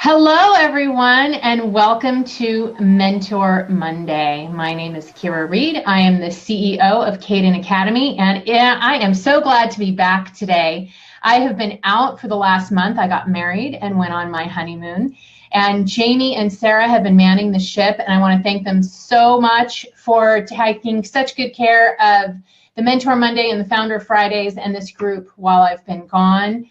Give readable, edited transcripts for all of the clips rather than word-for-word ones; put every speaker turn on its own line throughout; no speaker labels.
Hello, everyone, and welcome to Mentor Monday. My name is Kira Reed. I am the CEO of Caden Academy, and I am so glad to be back today. I have been out for the last month. I got married and went on my honeymoon, and Jamie and Sarah have been manning the ship, and I want to thank them so much for taking such good care of the Mentor Monday and the Founder Fridays and this group while I've been gone.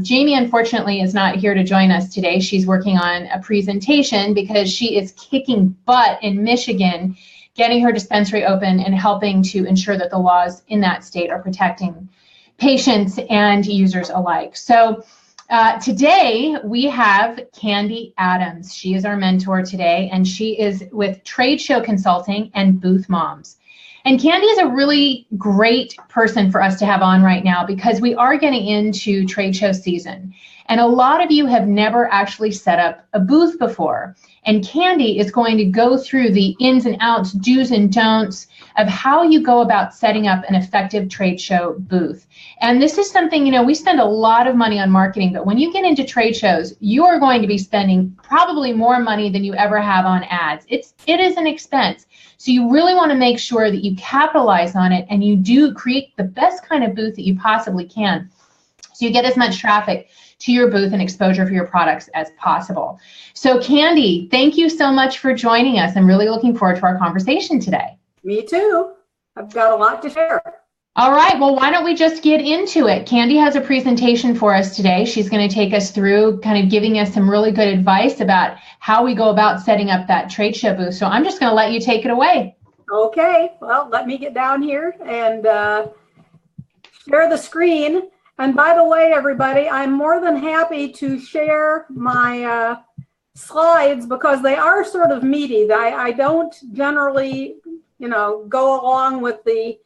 Jamie, unfortunately, is not here to join us today. She's working on a presentation because she is kicking butt in Michigan, getting her dispensary open and helping to ensure that the laws in that state are protecting patients and users alike. So today we have Candy Adams. She is our mentor today, and she is with Trade Show Consulting and Booth Moms. And Candy is a really great person for us to have on right now because we are getting into trade show season. And a lot of you have never actually set up a booth before. And Candy is going to go through the ins and outs, do's and don'ts of how you go about setting up an effective trade show booth. And this is something, we spend a lot of money on marketing, but when you get into trade shows, you are going to be spending probably more money than you ever have on ads. It is an expense. So you really want to make sure that you capitalize on it and you do create the best kind of booth that you possibly can, so you get as much traffic to your booth and exposure for your products as possible. So Candy, thank you so much for joining us. I'm really looking forward to our conversation today.
Me too. I've got a lot to share.
All right, well, why don't we just get into it? Candy has a presentation for us today. She's going to take us through kind of giving us some really good advice about how we go about setting up that trade show booth. So I'm just going to let you take it away.
Okay, well, let me get down here and share the screen. And by the way, everybody, I'm more than happy to share my slides because they are sort of meaty. I don't generally, go along with the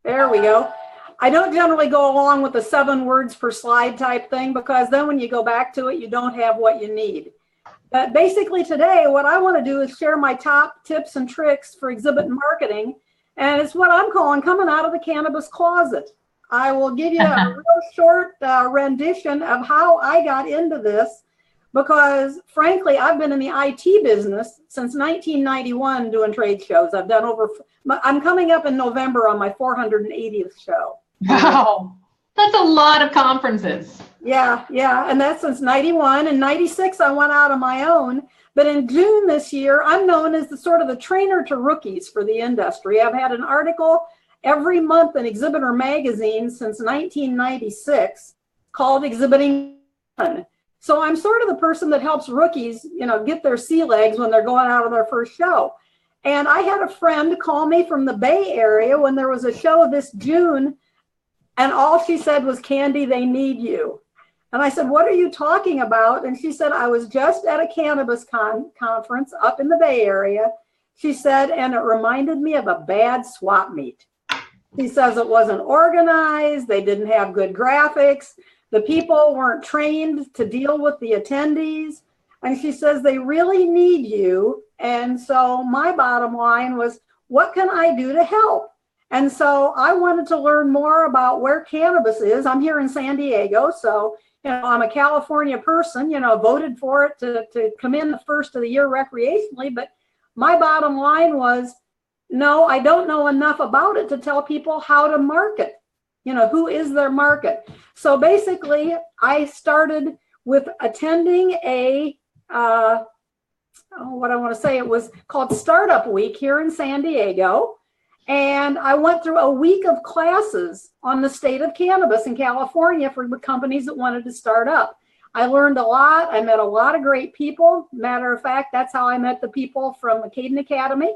there we go. I don't generally go along with the 7 words per slide type thing because then when you go back to it, you don't have what you need. But basically today, what I want to do is share my top tips and tricks for exhibit marketing. And it's what I'm calling coming out of the cannabis closet. I will give you a real short rendition of how I got into this because frankly, I've been in the IT business since 1991 doing trade shows. I've done I'm coming up in November on my 480th show.
Wow, that's a lot of conferences.
Yeah, and that's since 91. In 96, I went out on my own. But in June this year, I'm known as the sort of the trainer to rookies for the industry. I've had an article every month in Exhibitor magazine since 1996 called Exhibiting. So I'm sort of the person that helps rookies, get their sea legs when they're going out on their first show. And I had a friend call me from the Bay Area when there was a show this June, and all she said was, "Candy, they need you." And I said, "What are you talking about?" And she said, "I was just at a cannabis conference up in the Bay Area." She said, "And it reminded me of a bad swap meet." She says it wasn't organized. They didn't have good graphics. The people weren't trained to deal with the attendees. And she says, "They really need you." And so my bottom line was, what can I do to help? And so I wanted to learn more about where cannabis is. I'm here in San Diego, so I'm a California person, voted for it to come in the first of the year recreationally. But my bottom line was, no, I don't know enough about it to tell people how to market. Who is their market? So basically, I started with attending it was called Startup Week here in San Diego. And I went through a week of classes on the state of cannabis in California for the companies that wanted to start up. I learned a lot. I met a lot of great people. Matter of fact, that's how I met the people from the Caden Academy,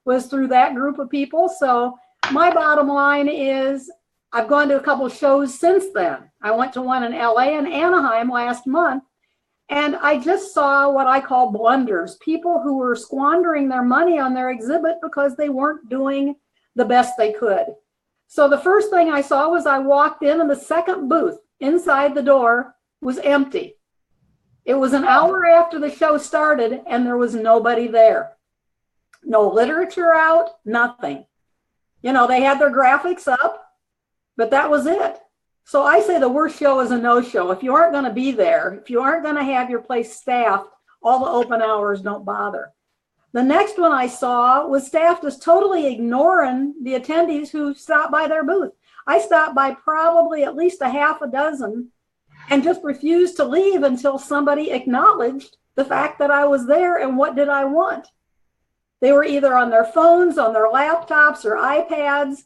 was through that group of people. So my bottom line is I've gone to a couple of shows since then. I went to one in LA and Anaheim last month, and I just saw what I call blunders, people who were squandering their money on their exhibit because they weren't doing the best they could. So the first thing I saw was I walked in and the second booth inside the door was empty. It was an hour after the show started and there was nobody there. No literature out, nothing. They had their graphics up, but that was it. So I say the worst show is a no-show. If you aren't going to be there, if you aren't going to have your place staffed, all the open hours don't bother. The next one I saw was staff just totally ignoring the attendees who stopped by their booth. I stopped by probably at least a half a dozen and just refused to leave until somebody acknowledged the fact that I was there and what did I want. They were either on their phones, on their laptops or iPads,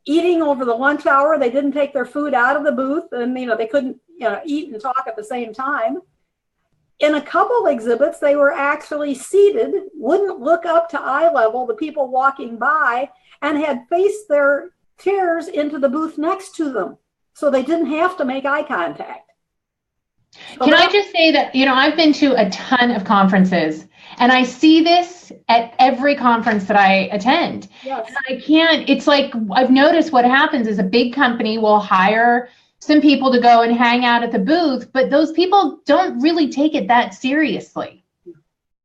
eating over the lunch hour. They didn't take their food out of the booth, and they couldn't eat and talk at the same time. In a couple exhibits, they were actually seated, wouldn't look up to eye level, the people walking by, and had faced their chairs into the booth next to them. So they didn't have to make eye contact.
Can I just say that, I've been to a ton of conferences, and I see this at every conference that I attend.
Yes.
And it's like, I've noticed what happens is a big company will hire some people to go and hang out at the booth, but those people don't really take it that seriously.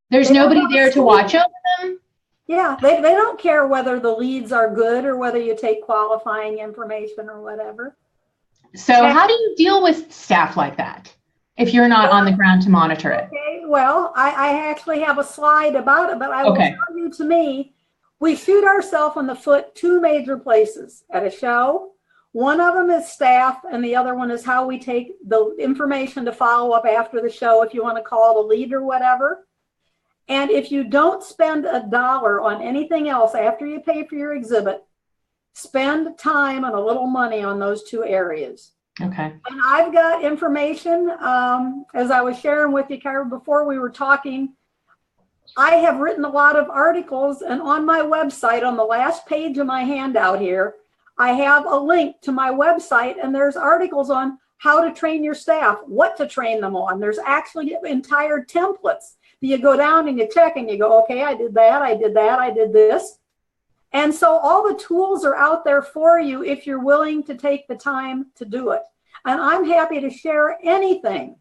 There's nobody there to watch over them.
Yeah, they don't care whether the leads are good or whether you take qualifying information or whatever.
So how do you deal with staff like that if you're not on the ground to monitor it?
Okay, well, I actually have a slide about it, but I will tell you, to me, we shoot ourselves in the foot two major places at a show. One of them is staff, and the other one is how we take the information to follow up after the show, if you want to call it a lead or whatever. And if you don't spend $1 on anything else after you pay for your exhibit, spend time and a little money on those two areas.
Okay.
And I've got information, as I was sharing with you, Kyra, before we were talking. I have written a lot of articles, and on my website, on the last page of my handout here, I have a link to my website, and there's articles on how to train your staff, what to train them on. There's actually entire templates. You go down and you check and you go, okay, I did that, I did that, I did this. And so all the tools are out there for you if you're willing to take the time to do it. And I'm happy to share anything.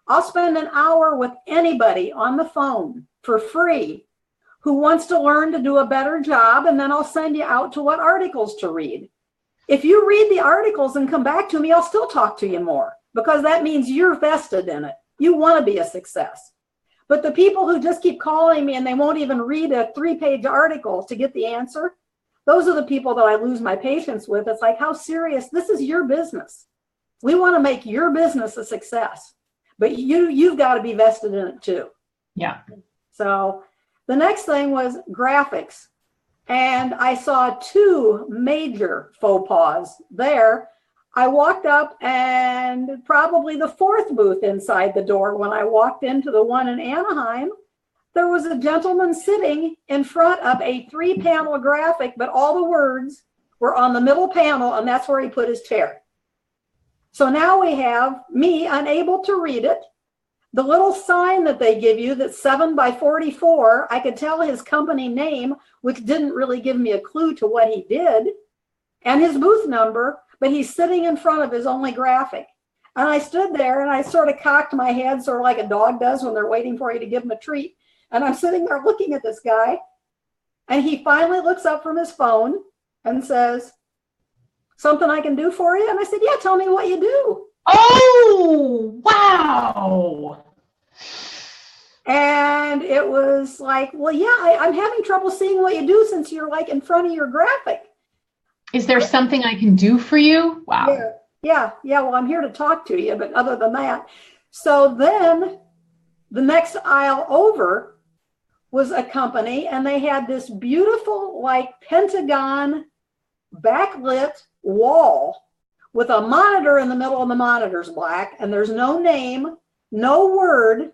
I'll spend an hour with anybody on the phone for free who wants to learn to do a better job, and then I'll send you out to what articles to read. If you read the articles and come back to me, I'll still talk to you more, because that means you're vested in it. You want to be a success. But the people who just keep calling me and they won't even read a 3-page article to get the answer, those are the people that I lose my patience with. It's like, how serious? This is your business. We want to make your business a success, but you've got to be vested in it too.
Yeah.
So the next thing was graphics. And I saw two major faux pas there. I walked up, and probably the fourth booth inside the door, when I walked into the one in Anaheim, there was a gentleman sitting in front of a 3-panel graphic, but all the words were on the middle panel, and that's where he put his chair. So now we have me unable to read it. The little sign that they give you that's 7 by 44, I could tell his company name, which didn't really give me a clue to what he did, and his booth number, but he's sitting in front of his only graphic. And I stood there and I sort of cocked my head, sort of like a dog does when they're waiting for you to give them a treat. And I'm sitting there looking at this guy, and he finally looks up from his phone and says, "Something I can do for you?" And I said, "Yeah, tell me what you do."
Oh, wow.
And it was like, well, yeah, I'm having trouble seeing what you do since you're like in front of your graphic.
Is there something I can do for you? Wow.
Yeah. Well, I'm here to talk to you, but other than that. So then the next aisle over was a company, and they had this beautiful, like, pentagon backlit wall with a monitor in the middle, and the monitor's black, and there's no name, no word.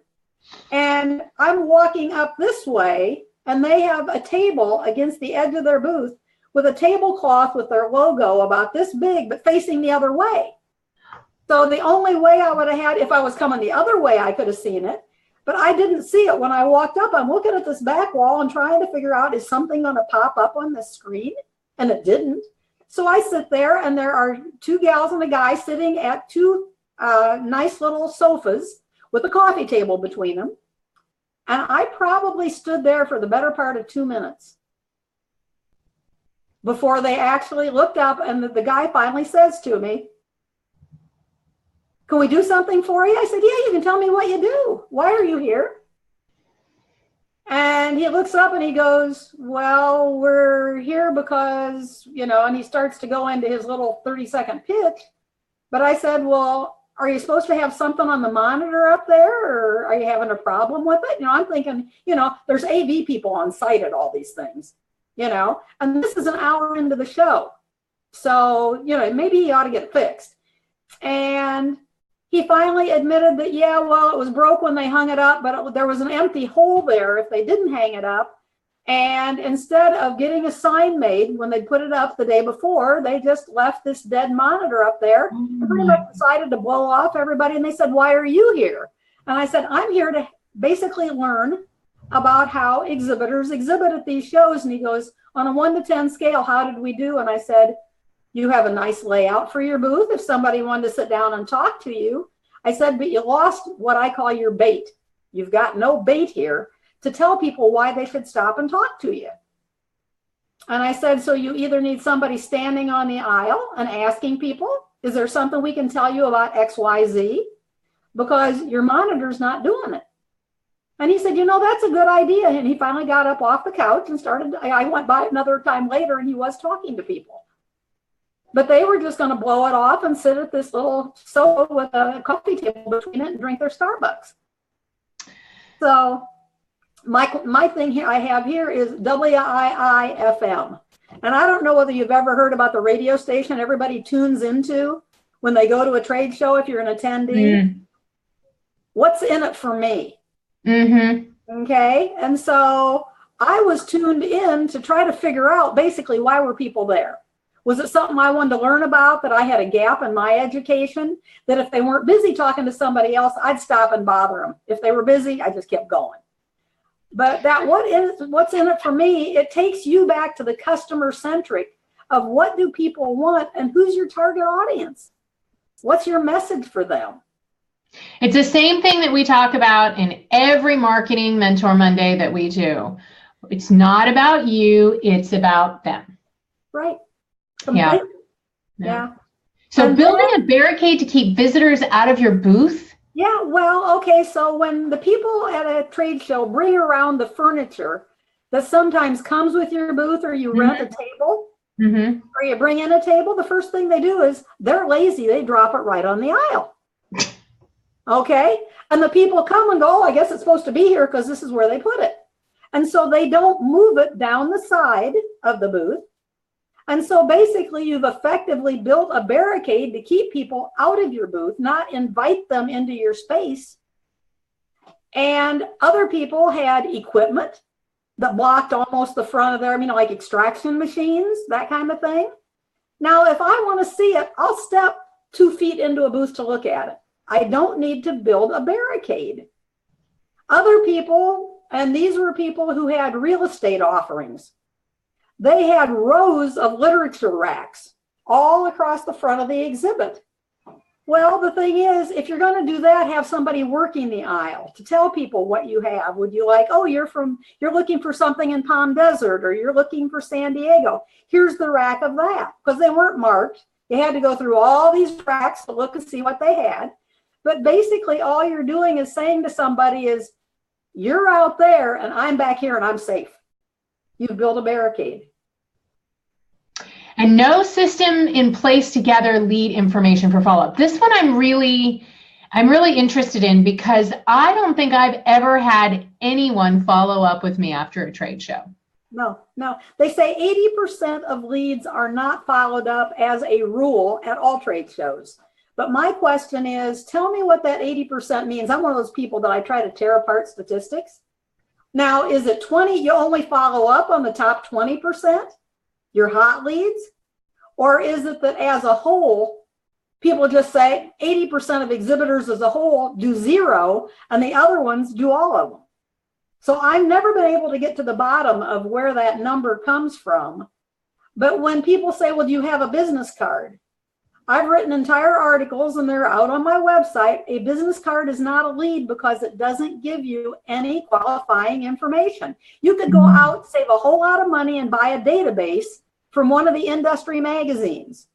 And I'm walking up this way, and they have a table against the edge of their booth with a tablecloth with their logo about this big, but facing the other way. So the only way I would have had, if I was coming the other way, I could have seen it, but I didn't see it when I walked up. I'm looking at this back wall and trying to figure out, is something going to pop up on the screen? And it didn't. So I sit there, and there are two gals and a guy sitting at two nice little sofas with a coffee table between them. And I probably stood there for the better part of 2 minutes before they actually looked up, and the guy finally says to me, can we do something for you? I said, yeah, you can tell me what you do. Why are you here? And he looks up and he goes, well, we're here because, and he starts to go into his little 30-second pitch. But I said, well, are you supposed to have something on the monitor up there, or are you having a problem with it? I'm thinking, there's AV people on site at all these things, and this is an hour into the show. So, maybe he ought to get it fixed. And he finally admitted that, yeah, well, it was broke when they hung it up, but there was an empty hole there if they didn't hang it up. And instead of getting a sign made when they put it up the day before, they just left this dead monitor up there and pretty much decided to blow off everybody. And they said, why are you here? And I said, I'm here to basically learn about how exhibitors exhibit at these shows. And he goes, on a 1 to 10 scale, how did we do? And I said, you have a nice layout for your booth if somebody wanted to sit down and talk to you. I said, but you lost what I call your bait. You've got no bait here to tell people why they should stop and talk to you. And I said, so you either need somebody standing on the aisle and asking people, is there something we can tell you about XYZ? Because your monitor's not doing it. And he said, that's a good idea. And he finally got up off the couch and started, I went by another time later and he was talking to people. But they were just going to blow it off and sit at this little sofa with a coffee table between it and drink their Starbucks. So my thing here I have here is WEiC. And I don't know whether you've ever heard about the radio station everybody tunes into when they go to a trade show if you're an attendee. What's in it for me? Okay. And so I was tuned in to try to figure out basically why were people there. Was it something I wanted to learn about, that I had a gap in my education, that if they weren't busy talking to somebody else, I'd stop and bother them. If they were busy, I just kept going. But what's in it for me, it takes you back to the customer centric of what do people want and who's your target audience? What's your message for them?
It's the same thing that we talk about in every Marketing Mentor Monday that we do. It's not about you, it's about them.
Right.
Yeah. So and building a barricade to keep visitors out of your booth?
Yeah, well, okay, so when the people at a trade show bring around the furniture that sometimes comes with your booth, or you rent a table, or you bring in a table, the first thing they do is they're lazy. They drop it right on the aisle. Okay? And the people come and go, oh, I guess it's supposed to be here because this is where they put it. And so they don't move it down the side of the booth. And so basically you've effectively built a barricade to keep people out of your booth, not invite them into your space. And other people had equipment that blocked almost the front of their, like extraction machines, that kind of thing. Now, if I want to see it, I'll step 2 feet into a booth to look at it. I don't need to build a barricade. Other people, and these were people who had real estate offerings, they had rows of literature racks all across the front of the exhibit. Well, the thing is, if you're going to do that, have somebody working the aisle to tell people what you have. Would you like, oh, you're looking for something in Palm Desert, or you're looking for San Diego. Here's the rack of that, because they weren't marked. You had to go through all these racks to look and see what they had. But basically, all you're doing is saying to somebody is, you're out there and I'm back here and I'm safe. You've built a barricade.
And no system in place to gather lead information for follow-up. This one I'm really interested in, because I don't think I've ever had anyone follow up with me after a trade show.
No. They say 80% of leads are not followed up as a rule at all trade shows. But my question is, tell me what that 80% means. I'm one of those people that I try to tear apart statistics. Now, is it 20? You only follow up on the top 20%, your hot leads? Or is it that as a whole, people just say 80% of exhibitors as a whole do 0 and the other ones do all of them? So I've never been able to get to the bottom of where that number comes from. But when people say, well, do you have a business card? I've written entire articles and they're out on my website. A business card is not a lead because it doesn't give you any qualifying information. You could go out, save a whole lot of money and buy a database from one of the industry magazines.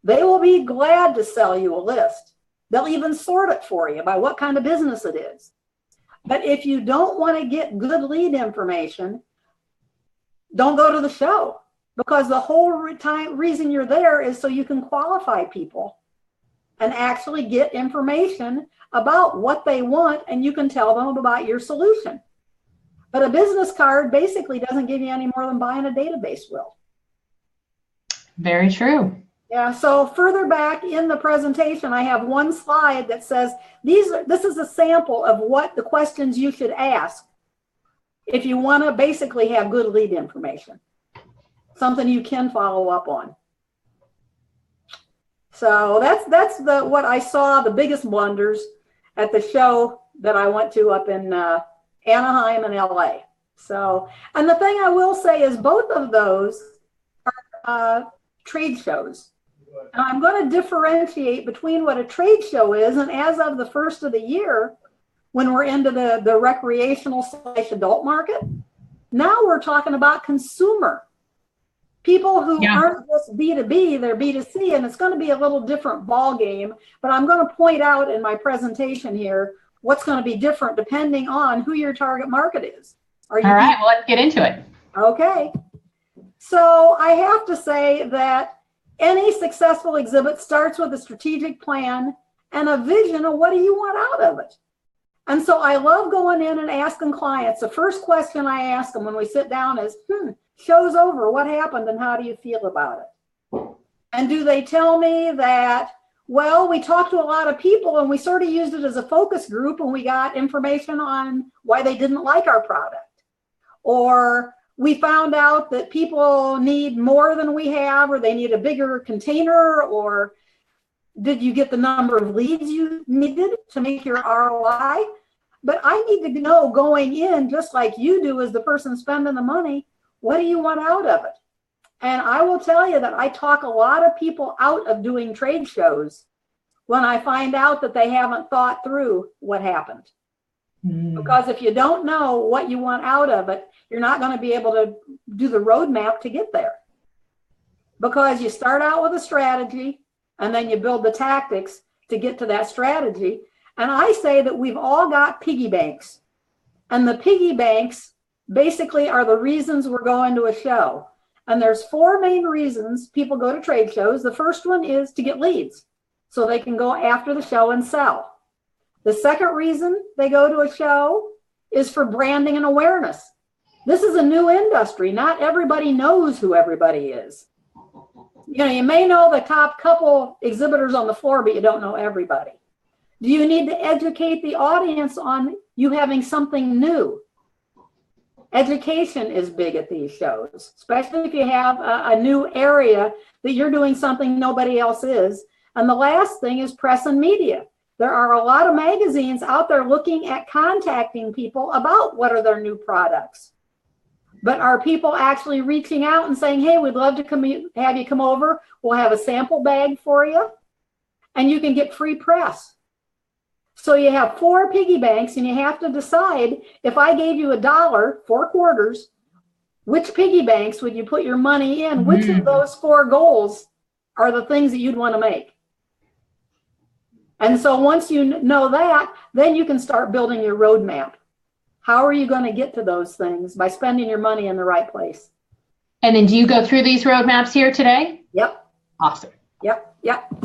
They will be glad to sell you a list. They'll even sort it for you by what kind of business it is. But if you don't want to get good lead information, don't go to the show, because the whole reason you're there is so you can qualify people and actually get information about what they want, and you can tell them about your solution. But a business card basically doesn't give you any more than buying a database will.
Very true.
Yeah, so further back in the presentation, I have one slide that says this is a sample of what the questions you should ask if you want to basically have good lead information, something you can follow up on. So that's what I saw, the biggest blunders at the show that I went to up in Anaheim and LA. So, and the thing I will say is both of those are trade shows. And I'm going to differentiate between what a trade show is, and as of the first of the year, when we're into the recreational / adult market, now we're talking about consumer. People who aren't just B2B, they're B2C, and it's going to be a little different ball game, but I'm going to point out in my presentation here what's going to be different depending on who your target market is. All right,
well, let's get into it. Okay.
So I have to say that any successful exhibit starts with a strategic plan and a vision of what do you want out of it. And so I love going in and asking clients, the first question I ask them when we sit down is, show's over, what happened and how do you feel about it? And do they tell me that, well, we talked to a lot of people and we sort of used it as a focus group and we got information on why they didn't like our product? Or we found out that people need more than we have, or they need a bigger container, or did you get the number of leads you needed to make your ROI? But I need to know going in, just like you do as the person spending the money, what do you want out of it? And I will tell you that I talk a lot of people out of doing trade shows when I find out that they haven't thought through what happened. Because if you don't know what you want out of it, you're not going to be able to do the roadmap to get there. Because you start out with a strategy and then you build the tactics to get to that strategy. And I say that we've all got piggy banks. And the piggy banks basically are the reasons we're going to a show. And there's 4 main reasons people go to trade shows. The first one is to get leads so they can go after the show and sell. The second reason they go to a show is for branding and awareness. This is a new industry. Not everybody knows who everybody is. You know, you may know the top couple exhibitors on the floor, but you don't know everybody. Do you need to educate the audience on you having something new? Education is big at these shows, especially if you have a new area that you're doing something nobody else is. And the last thing is press and media. There are a lot of magazines out there looking at contacting people about what are their new products. But are people actually reaching out and saying, hey, we'd love to have you come over. We'll have a sample bag for you. And you can get free press. So you have 4 piggy banks and you have to decide, if I gave you $1, 4 quarters, which piggy banks would you put your money in? Which of those 4 goals are the things that you'd want to make? And so once you know that, then you can start building your roadmap. How are you going to get to those things? By spending your money in the right place.
And then do you go through these roadmaps here today?
Yep.
Awesome.
Yep.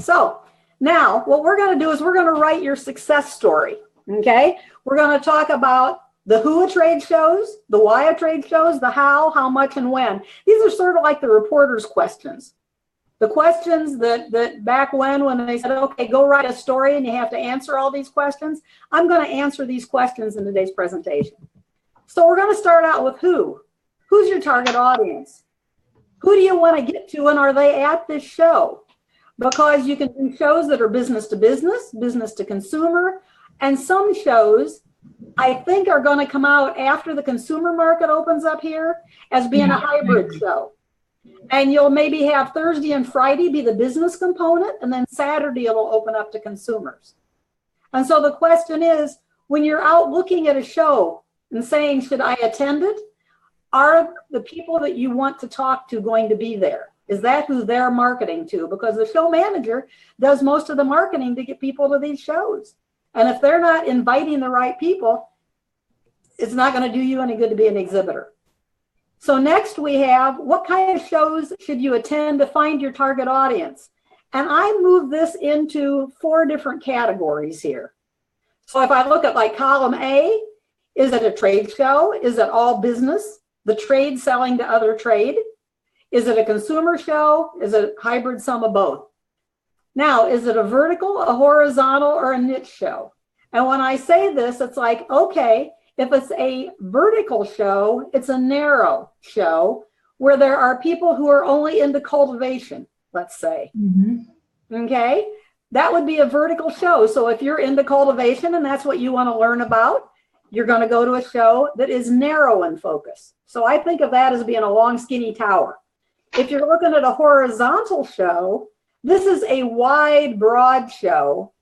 So now what we're going to do is we're going to write your success story. Okay. We're going to talk about the who of trade shows, the why of trade shows, the how much, and when. These are sort of like the reporter's questions. The questions that back when they said, okay, go write a story and you have to answer all these questions, I'm going to answer these questions in today's presentation. So we're going to start out with who. Who's your target audience? Who do you want to get to, and are they at this show? Because you can do shows that are business to business, business to consumer, and some shows I think are going to come out after the consumer market opens up here as being a hybrid show. And you'll maybe have Thursday and Friday be the business component, and then Saturday it'll open up to consumers. And so the question is, when you're out looking at a show and saying, should I attend it? Are the people that you want to talk to going to be there? Is that who they're marketing to? Because the show manager does most of the marketing to get people to these shows. And if they're not inviting the right people, it's not going to do you any good to be an exhibitor. So next we have, what kind of shows should you attend to find your target audience? And I move this into 4 different categories here. So if I look at like column A, is it a trade show? Is it all business? The trade selling to other trade? Is it a consumer show? Is it a hybrid sum of both? Now, is it a vertical, a horizontal, or a niche show? And when I say this, it's like, okay, if it's a vertical show, it's a narrow show where there are people who are only into cultivation, let's say. Okay, that would be a vertical show. So if you're into cultivation and that's what you want to learn about, you're going to go to a show that is narrow in focus. So I think of that as being a long, skinny tower. If you're looking at a horizontal show, this is a wide, broad show.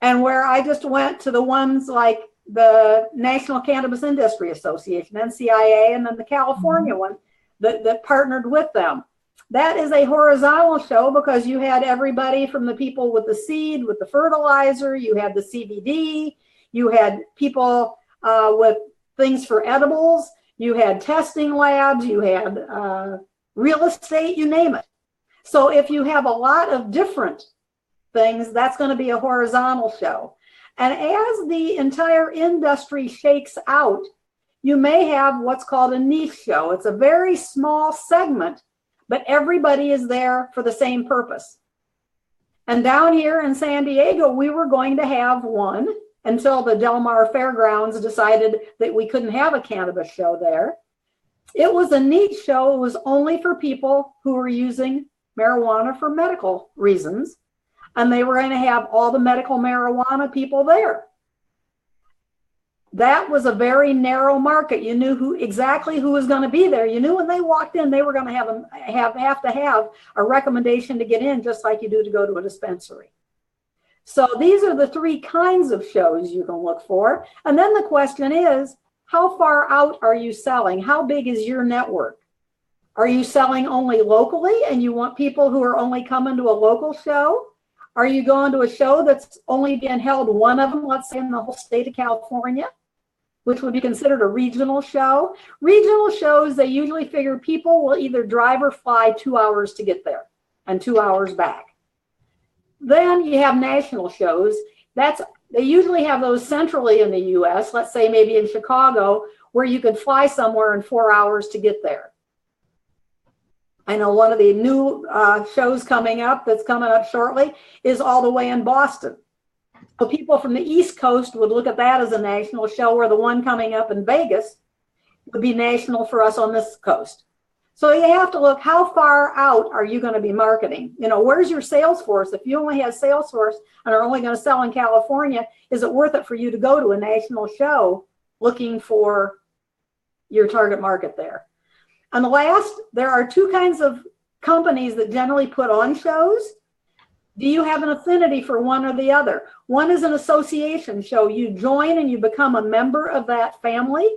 And where I just went to the ones like the National Cannabis Industry Association, NCIA, and then the California one that partnered with them. That is a horizontal show because you had everybody from the people with the seed, with the fertilizer, you had the CBD, you had people with things for edibles, you had testing labs, you had real estate, you name it. So if you have a lot of different things, that's going to be a horizontal show. And as the entire industry shakes out, you may have what's called a niche show. It's a very small segment, but everybody is there for the same purpose. And down here in San Diego, we were going to have one until the Del Mar Fairgrounds decided that we couldn't have a cannabis show there. It was a niche show. It was only for people who were using marijuana for medical reasons. And they were going to have all the medical marijuana people there. That was a very narrow market. You knew exactly who was going to be there. You knew when they walked in, they were going to have to have a recommendation to get in, just like you do to go to a dispensary. So these are the 3 kinds of shows you can look for. And then the question is, how far out are you selling? How big is your network? Are you selling only locally and you want people who are only coming to a local show? Are you going to a show that's only being held, one of them, let's say in the whole state of California, which would be considered a regional show? Regional shows, they usually figure people will either drive or fly 2 hours to get there and 2 hours back. Then you have national shows. They usually have those centrally in the US, let's say maybe in Chicago, where you could fly somewhere in 4 hours to get there. I know one of the new shows coming up that's coming up shortly is all the way in Boston. So people from the East Coast would look at that as a national show, where the one coming up in Vegas would be national for us on this coast. So you have to look, how far out are you going to be marketing? You know, where's your sales force? If you only have sales force and are only going to sell in California, is it worth it for you to go to a national show looking for your target market there? And the last, there are 2 kinds of companies that generally put on shows. Do you have an affinity for one or the other? One is an association show. You join and you become a member of that family,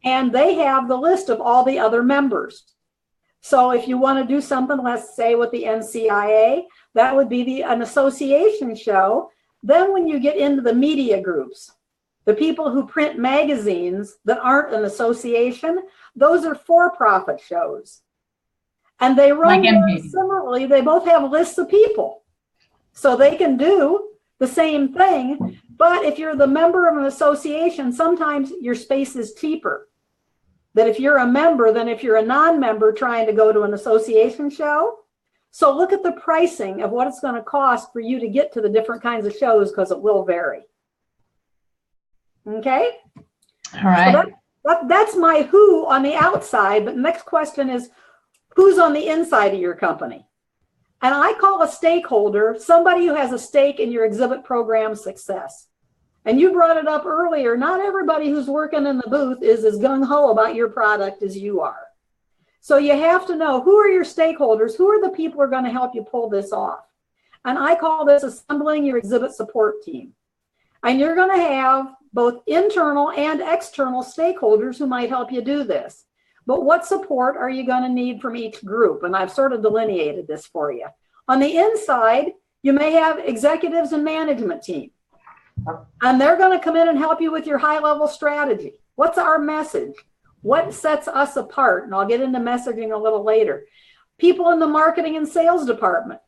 and they have the list of all the other members. So if you want to do something, let's say with the NCIA, that would be an association show. Then when you get into the media groups, the people who print magazines that aren't an association, those are for-profit shows. And they run very similarly. They both have lists of people. So they can do the same thing. But if you're the member of an association, sometimes your space is cheaper than if you're a member than if you're a non-member trying to go to an association show. So look at the pricing of what it's going to cost for you to get to the different kinds of shows, because it will vary. Okay?
All right.
So that's my who on the outside. But the next question is, who's on the inside of your company? And I call a stakeholder somebody who has a stake in your exhibit program success. And you brought it up earlier, not everybody who's working in the booth is as gung-ho about your product as you are. So you have to know, who are your stakeholders? Who are the people who are going to help you pull this off? And I call this assembling your exhibit support team. And you're going to have both internal and external stakeholders who might help you do this. but what support are you going to need from each group? And I've sort of delineated this for you. On the inside, you may have executives and management team, and they're going to come in and help you with your high-level strategy. What's our message? What sets us apart? And I'll get into messaging a little later. People in the marketing and sales department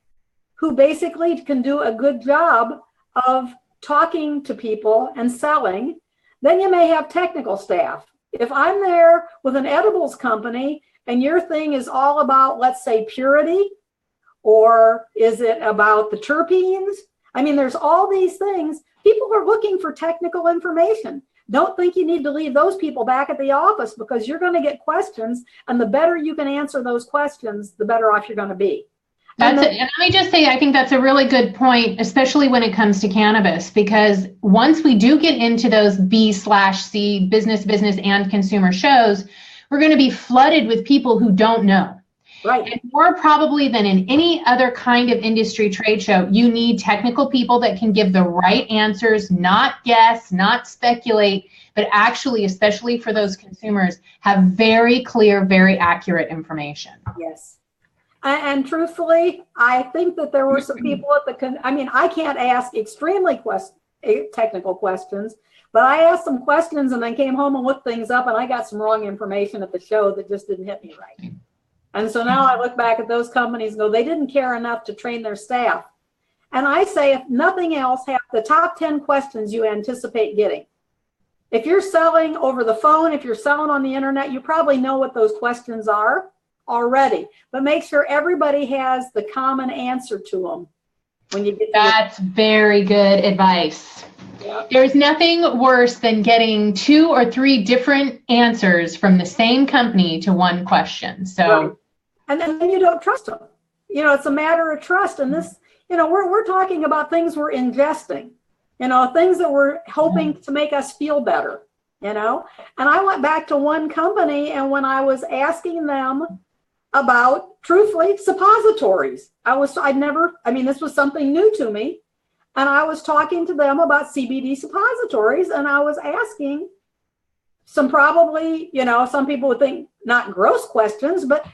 who basically can do a good job of talking to people and selling. Then you may have technical staff. If I'm there with an edibles company and your thing is all about, let's say, purity, or is it about the terpenes? I mean, there's all these things. People are looking for technical information. Don't think you need to leave those people back at the office, because you're going to get questions, and the better you can answer those questions, the better off you're going to be.
And let me just say, I think that's a really good point, especially when it comes to cannabis, because once we do get into those B/C business and consumer shows, we're going to be flooded with people who don't know.
Right.
And more probably than in any other kind of industry trade show, you need technical people that can give the right answers, not guess, not speculate, but actually, especially for those consumers, have very clear, very accurate information.
Yes. And truthfully, I think that there were some people at the, I can't ask extremely technical questions, but I asked some questions and then came home and looked things up, and I got some wrong information at the show that just didn't hit me right. And so now I look back at those companies and go, they didn't care enough to train their staff. And I say, if nothing else, have the top 10 questions you anticipate getting. If you're selling over the phone, if you're selling on the internet, you probably know what those questions are already. But make sure everybody has the common answer to them when you get to
That's very good advice.
Yeah.
There's nothing worse than getting 2 or 3 different answers from the same company to one question. So,
right. And then you don't trust them. It's a matter of trust. And this, we're talking about things we're ingesting, things that we're hoping to make us feel better, And I went back to one company, and when I was asking them about, truthfully, suppositories, this was something new to me. And I was talking to them about CBD suppositories, and I was asking some probably, some people would think not gross questions, but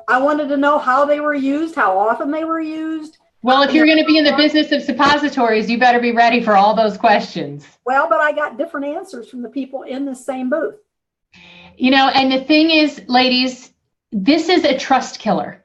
I wanted to know how they were used, how often they were used.
Well, if you're going to be in the business of suppositories, you better be ready for all those questions.
Well, but I got different answers from the people in the same booth.
And the thing is, ladies, this is a trust killer.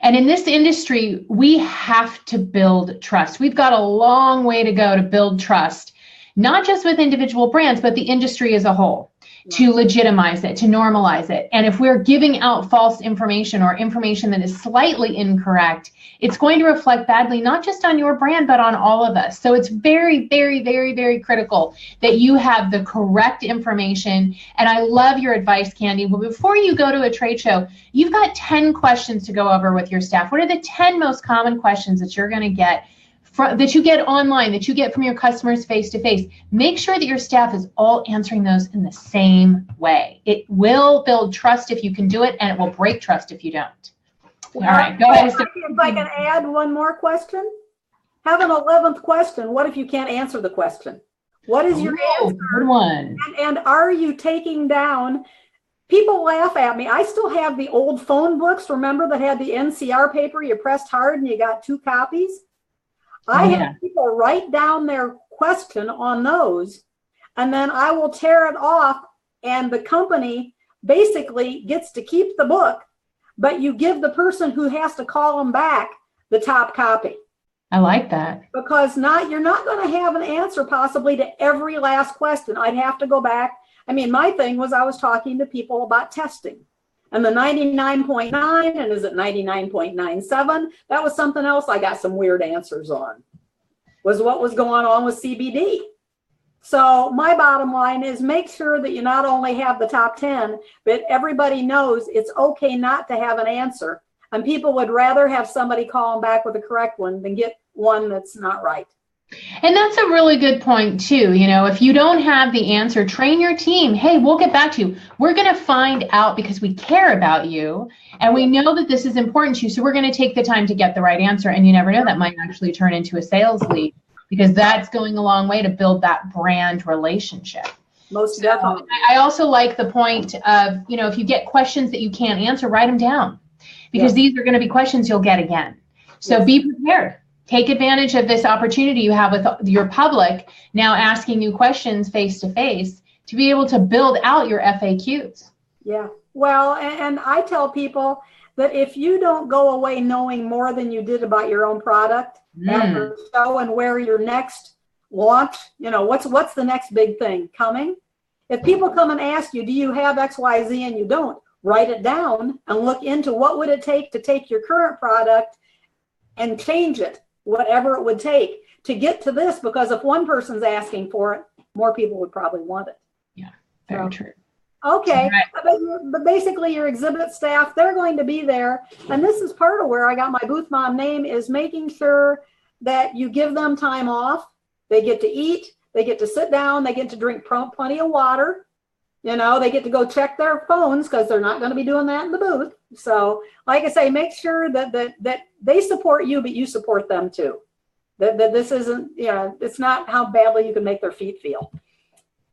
And in this industry, we have to build trust. We've got a long way to go to build trust, not just with individual brands, but the industry as a whole, to legitimize it, to normalize it. And if we're giving out false information or information that is slightly incorrect, it's going to reflect badly, not just on your brand, but on all of us. So it's very, very, very, very critical that you have the correct information. And I love your advice, Candy. Well, before you go to a trade show, you've got 10 questions to go over with your staff. What are the 10 most common questions that you're going to get that you get online, that you get from your customers face to face? Make sure that your staff is all answering those in the same way. It will build trust if you can do it, and it will break trust if you don't. All right, go ahead.
If I can add one more question, have an 11th question. What if you can't answer the question? What is your answer?
Good one.
And are you taking down? People laugh at me. I still have the old phone books, remember, that had the NCR paper. You pressed hard and you got 2 copies. I have people write down their question on those, and then I will tear it off, and the company basically gets to keep the book, but you give the person who has to call them back the top copy.
I like that. Because
you're not going to have an answer possibly to every last question. I'd have to go back. My thing was I was talking to people about testing. And the 99.9, and is it 99.97? That was something else I got some weird answers on, was what was going on with CBD. So my bottom line is make sure that you not only have the top 10, but everybody knows it's okay not to have an answer. And people would rather have somebody call them back with the correct one than get one that's not right.
And that's a really good point too. If you don't have the answer, train your team. Hey, we'll get back to you. We're going to find out because we care about you and we know that this is important to you. So we're going to take the time to get the right answer. And you never know, that might actually turn into a sales lead, because that's going a long way to build that brand relationship.
Most definitely.
I also like the point of, if you get questions that you can't answer, write them down, because these are going to be questions you'll get again. So be prepared. Take advantage of this opportunity you have with your public now asking you questions face to face to be able to build out your FAQs.
Yeah. Well, and I tell people that if you don't go away knowing more than you did about your own product after the show and where your next launch, what's the next big thing coming? If people come and ask you, do you have XYZ, and you don't, write it down and look into what would it take to take your current product and change it, whatever it would take to get to this, because if one person's asking for it, more people would probably want it.
Yeah, very true.
Okay, but basically your exhibit staff, they're going to be there. And this is part of where I got my booth mom name, is making sure that you give them time off. They get to eat, they get to sit down, they get to drink plenty of water. They get to go check their phones, because they're not going to be doing that in the booth. So like I say, make sure that they support you, but you support them too. That this isn't, it's not how badly you can make their feet feel.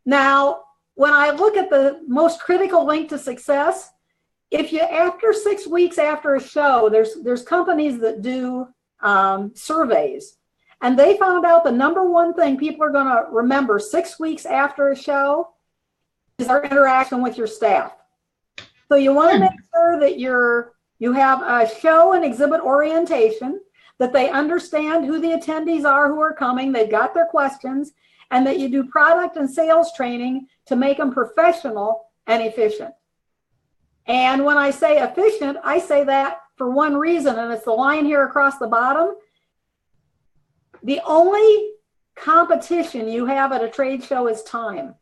Now, when I look at the most critical link to success, if you, after 6 weeks after a show, there's companies that do surveys, and they found out the number one thing people are going to remember 6 weeks after a show is our interaction with your staff. So you want to make sure that you have a show and exhibit orientation, that they understand who the attendees are who are coming, they've got their questions, and that you do product and sales training to make them professional and efficient. And when I say efficient, I say that for one reason, and it's the line here across the bottom. The only competition you have at a trade show is time.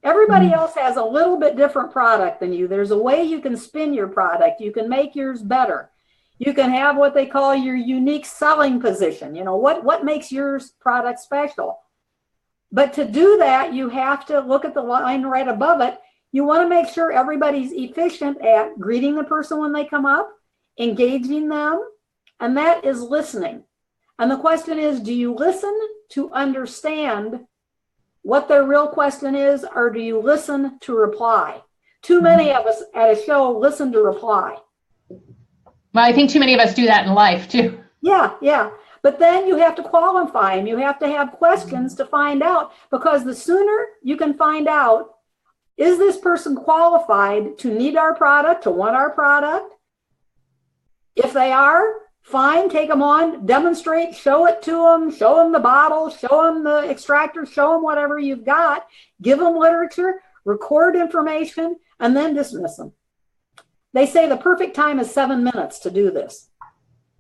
Everybody else has a little bit different product than you. There's a way you can spin your product. You can make yours better. You can have what they call your unique selling position. What makes your product special? But to do that, you have to look at the line right above it. You want to make sure everybody's efficient at greeting the person when they come up, engaging them, and that is listening. And the question is, do you listen to understand what their real question is, or do you listen to reply? Too many of us at a show listen to reply.
Well, I think too many of us do that in life too.
Yeah. But then you have to qualify them. You have to have questions to find out, because the sooner you can find out, is this person qualified to need our product, to want our product? If they are, fine, take them on, demonstrate, show it to them, show them the bottle, show them the extractor, show them whatever you've got, give them literature, record information, and then dismiss them. They say the perfect time is 7 minutes to do this,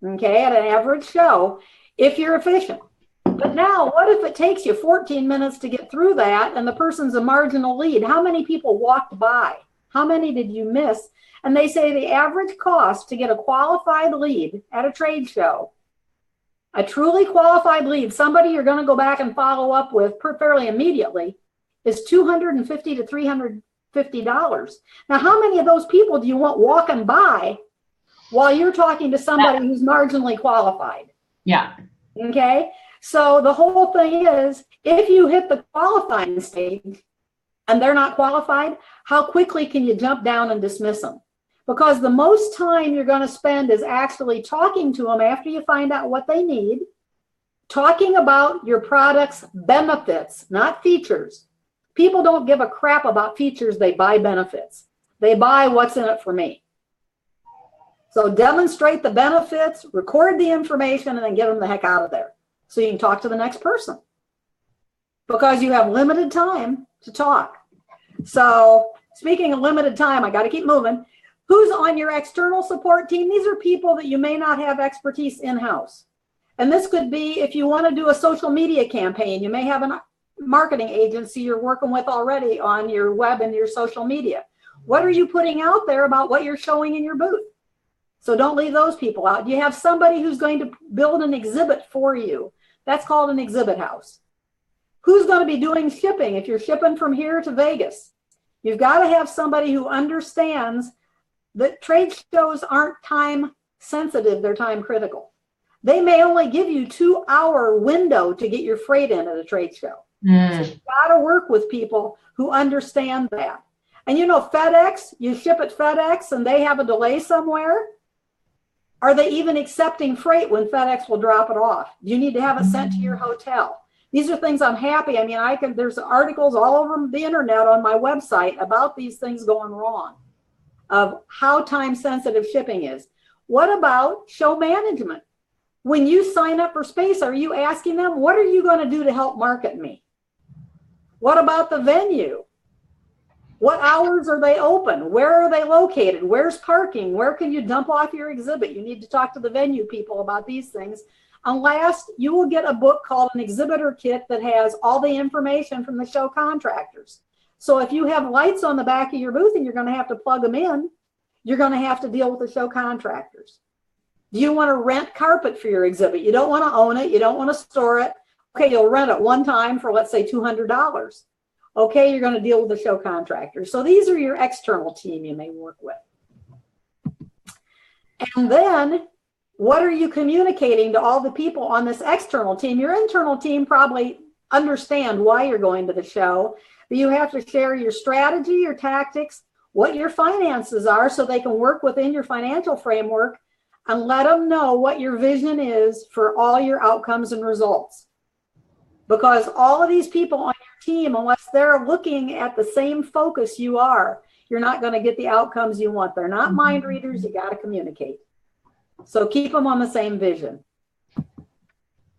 okay, at an average show, if you're efficient. But now, what if it takes you 14 minutes to get through that, and the person's a marginal lead? How many people walked by? How many did you miss? And they say the average cost to get a qualified lead at a trade show, a truly qualified lead, somebody you're going to go back and follow up with fairly immediately, is $250 to $350. Now, how many of those people do you want walking by while you're talking to somebody who's marginally qualified?
Yeah.
Okay. So the whole thing is, if you hit the qualifying stage and they're not qualified, how quickly can you jump down and dismiss them? Because the most time you're going to spend is actually talking to them after you find out what they need, talking about your product's benefits, not features. People don't give a crap about features. They buy benefits. They buy what's in it for me. So demonstrate the benefits, record the information, and then get them the heck out of there so you can talk to the next person, because you have limited time to talk. So speaking of limited time, I got to keep moving. Who's on your external support team? These are people that you may not have expertise in-house. And this could be if you want to do a social media campaign. You may have a marketing agency you're working with already on your web and your social media. What are you putting out there about what you're showing in your booth? So don't leave those people out. You have somebody who's going to build an exhibit for you. That's called an exhibit house. Who's going to be doing shipping if you're shipping from here to Vegas? You've got to have somebody who understands that trade shows aren't time sensitive, they're time critical. They may only give you 2-hour window to get your freight in at a trade show. So you've got to work with people who understand that. And you know, FedEx, you ship at FedEx and they have a delay somewhere. Are they even accepting freight when FedEx will drop it off? You need to have it sent to your hotel. These are things I'm happy. I mean, there's articles all over the internet on my website about these things going wrong, of how time sensitive shipping is. What about show management? When you sign up for space, are you asking them, what are you going to do to help market me? What about the venue? What hours are they open? Where are they located? Where's parking? Where can you dump off your exhibit? You need to talk to the venue people about these things. And last, you will get a book called an exhibitor kit that has all the information from the show contractors. So if you have lights on the back of your booth and you're going to have to plug them in, you're going to have to deal with the show contractors. Do you want to rent carpet for your exhibit? You don't want to own it. You don't want to store it. Okay, you'll rent it one time for, let's say, $200. Okay, you're going to deal with the show contractors. So these are your external team you may work with. And then what are you communicating to all the people on this external team? Your internal team probably understand why you're going to the show, but you have to share your strategy, your tactics, what your finances are so they can work within your financial framework, and let them know what your vision is for all your outcomes and results. Because all of these people on your team, unless they're looking at the same focus you are, you're not going to get the outcomes you want. They're not mind readers. You got to communicate. So keep them on the same vision.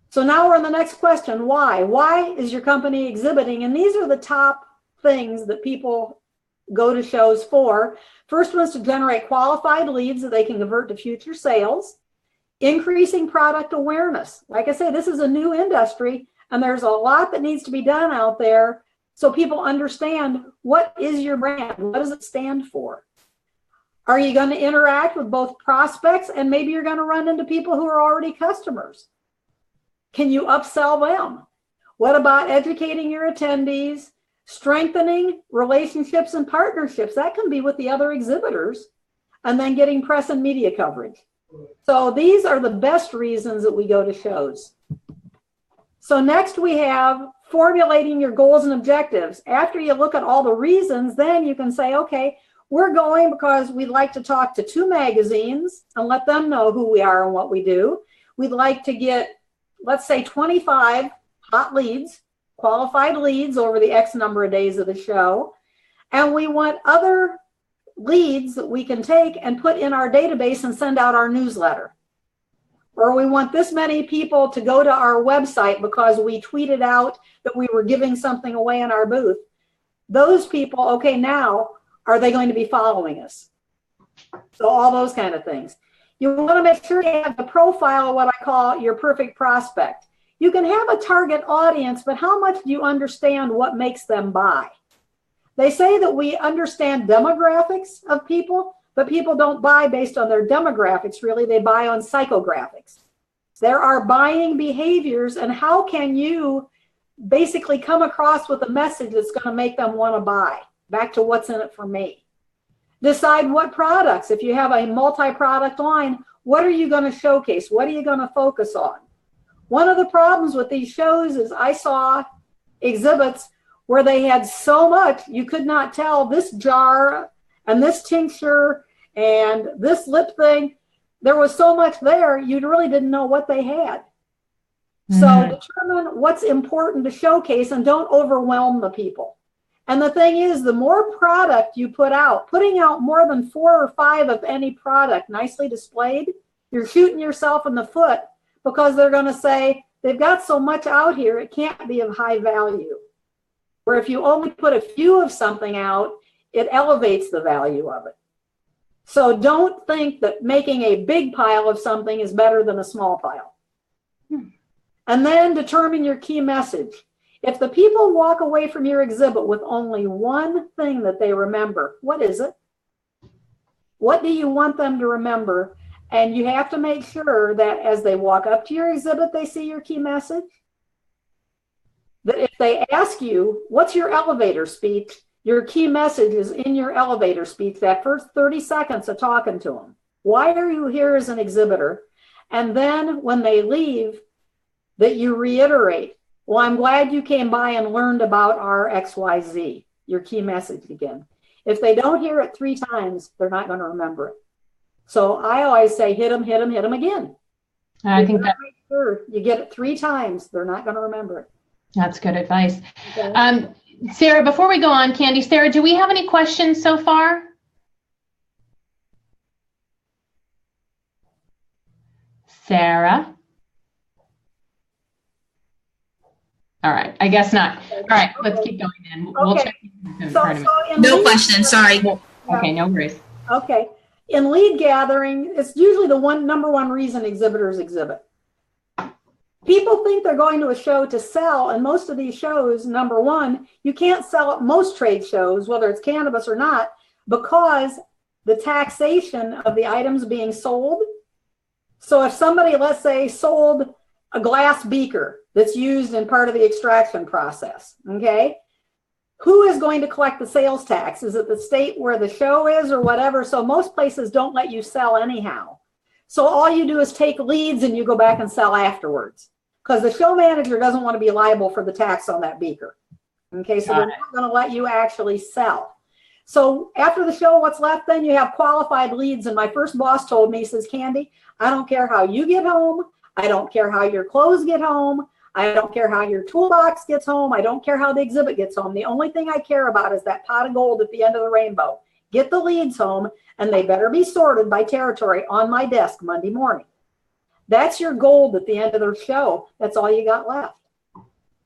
So now we're on the next question. Why? Why is your company exhibiting? And these are the top things that people go to shows for. First one is to generate qualified leads that they can convert to future sales. Increasing product awareness. Like I say, this is a new industry, and there's a lot that needs to be done out there so people understand, what is your brand? What does it stand for? Are you going to interact with both prospects, and maybe you're going to run into people who are already customers? Can you upsell them? What about educating your attendees, strengthening relationships and partnerships? That can be with the other exhibitors, and then getting press and media coverage. So these are the best reasons that we go to shows. So next we have formulating your goals and objectives. After you look at all the reasons, then you can say, okay, we're going because we'd like to talk to 2 magazines and let them know who we are and what we do. We'd like to get, let's say, 25 hot leads, qualified leads over the X number of days of the show. And we want other leads that we can take and put in our database and send out our newsletter. Or we want this many people to go to our website because we tweeted out that we were giving something away in our booth. Those people, okay, now, are they going to be following us? So all those kind of things. You want to make sure you have the profile of what I call your perfect prospect. You can have a target audience, but how much do you understand what makes them buy? They say that we understand demographics of people, but people don't buy based on their demographics, really. They buy on psychographics. There are buying behaviors, and how can you basically come across with a message that's going to make them want to buy? Back to what's in it for me. Decide what products. If you have a multi-product line, what are you going to showcase? What are you going to focus on? One of the problems with these shows is I saw exhibits where they had so much, you could not tell this jar and this tincture and this lip thing. There was so much there, you really didn't know what they had. So determine what's important to showcase and don't overwhelm the people. And the thing is, the more product you put out, putting out more than 4 or 5 of any product nicely displayed, you're shooting yourself in the foot, because they're going to say, they've got so much out here, it can't be of high value. Where if you only put a few of something out, it elevates the value of it. So don't think that making a big pile of something is better than a small pile. And then determine your key message. If the people walk away from your exhibit with only one thing that they remember, what is it? What do you want them to remember? And you have to make sure that as they walk up to your exhibit, they see your key message. That if they ask you, what's your elevator speech? Your key message is in your elevator speech, that first 30 seconds of talking to them. Why are you here as an exhibitor? And then when they leave, that you reiterate, Well, I'm glad you came by and learned about our XYZ, your key message again. If they don't hear it 3 times, they're not going to remember it. So I always say, hit them, hit them, hit them again.
I think that
make sure you get it 3 times. They're not going to remember it.
that's good advice.
Okay.
Sarah, before we go on, Candy, Sarah, do we have any questions so far? Sarah? All right, I guess not. All right, let's keep going then. We'll check.
No question, sorry.
Okay, no worries.
Okay. In lead gathering, it's usually the number one reason exhibitors exhibit. People think they're going to a show to sell, and most of these shows, number one, you can't sell at most trade shows, whether it's cannabis or not, because the taxation of the items being sold. So if somebody, let's say, sold a glass beaker that's used in part of the extraction process, okay? Who is going to collect the sales tax? Is it the state where the show is or whatever? So most places don't let you sell anyhow. So all you do is take leads and you go back and sell afterwards, because the show manager doesn't want to be liable for the tax on that beaker. Okay, so they're not going to let you actually sell. So after the show, what's left then? You have qualified leads. And my first boss told me, he says, Candy, I don't care how you get home. I don't care how your clothes get home. I don't care how your toolbox gets home. I don't care how the exhibit gets home. The only thing I care about is that pot of gold at the end of the rainbow. Get the leads home, and they better be sorted by territory on my desk Monday morning. That's your gold at the end of the show. That's all you got left.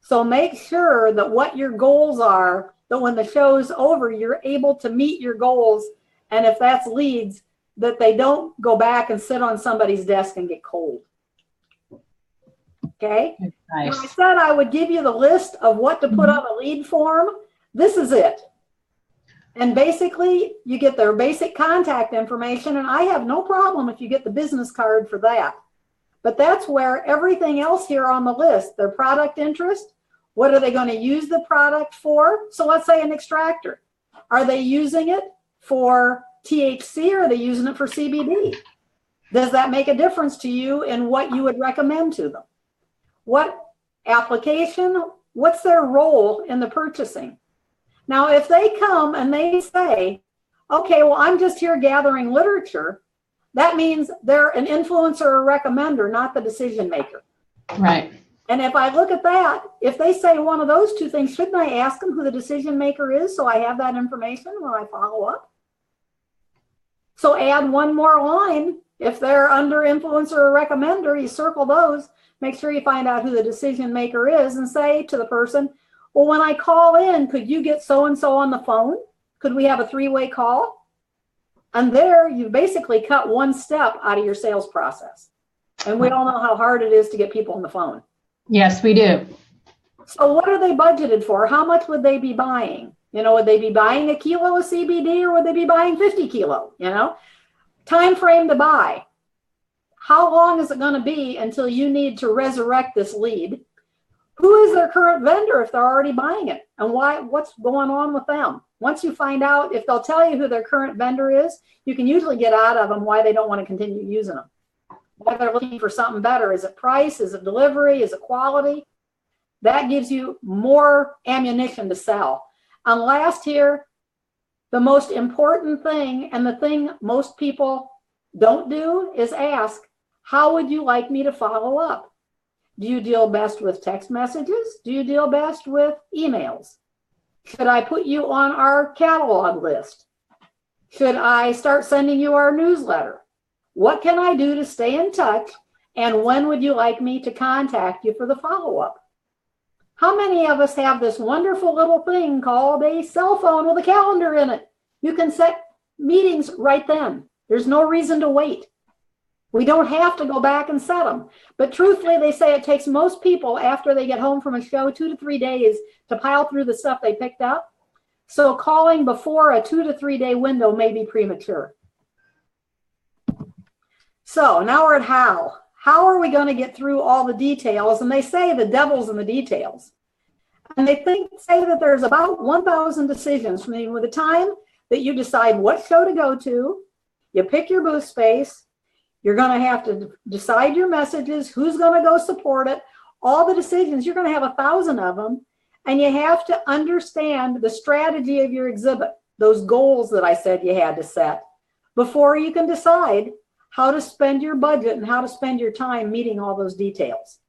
So make sure that what your goals are, that when the show's over, you're able to meet your goals. And if that's leads, that they don't go back and sit on somebody's desk and get cold. Okay?
Nice.
When I said I would give you the list of what to put on a lead form, this is it. And basically, you get their basic contact information, and I have no problem if you get the business card for that. But that's where everything else here on the list, their product interest, what are they going to use the product for? So let's say an extractor. Are they using it for THC or are they using it for CBD? Does that make a difference to you in what you would recommend to them? What application? What's their role in the purchasing? Now, if they come and they say, okay, well, I'm just here gathering literature, that means they're an influencer or recommender, not the decision maker.
Right.
And if I look at that, if they say one of those two things, shouldn't I ask them who the decision maker is so I have that information when I follow up? So add one more line. If they're under influencer or recommender, you circle those, make sure you find out who the decision maker is and say to the person, well, when I call in, could you get so-and-so on the phone? Could we have a 3-way call? And there you basically cut one step out of your sales process. And we all know how hard it is to get people on the phone.
Yes, we do.
So what are they budgeted for? How much would they be buying? You know, would they be buying a kilo of CBD or would they be buying 50 kilo? You know, time frame to buy. How long is it going to be until you need to resurrect this lead? Who is their current vendor if they're already buying it? And why? What's going on with them? Once you find out, if they'll tell you who their current vendor is, you can usually get out of them why they don't want to continue using them. Why they're looking for something better. Is it price? Is it delivery? Is it quality? That gives you more ammunition to sell. And last here, the most important thing, and the thing most people don't do, is ask, how would you like me to follow up? Do you deal best with text messages? Do you deal best with emails? Should I put you on our catalog list? Should I start sending you our newsletter? What can I do to stay in touch? And when would you like me to contact you for the follow-up? How many of us have this wonderful little thing called a cell phone with a calendar in it? You can set meetings right then. There's no reason to wait. We don't have to go back and set them. But truthfully, they say it takes most people after they get home from a show 2 to 3 days to pile through the stuff they picked up. So calling before a 2 to 3 day window may be premature. So now we're at how. How are we going to get through all the details? And they say the devil's in the details. And they say that there's about 1,000 decisions from the time that you decide what show to go to, you pick your booth space, you're going to have to decide your messages, who's going to go support it. all the decisions, you're going to have 1,000 of them, and you have to understand the strategy of your exhibit, those goals that I said you had to set, before you can decide how to spend your budget and how to spend your time meeting all those details.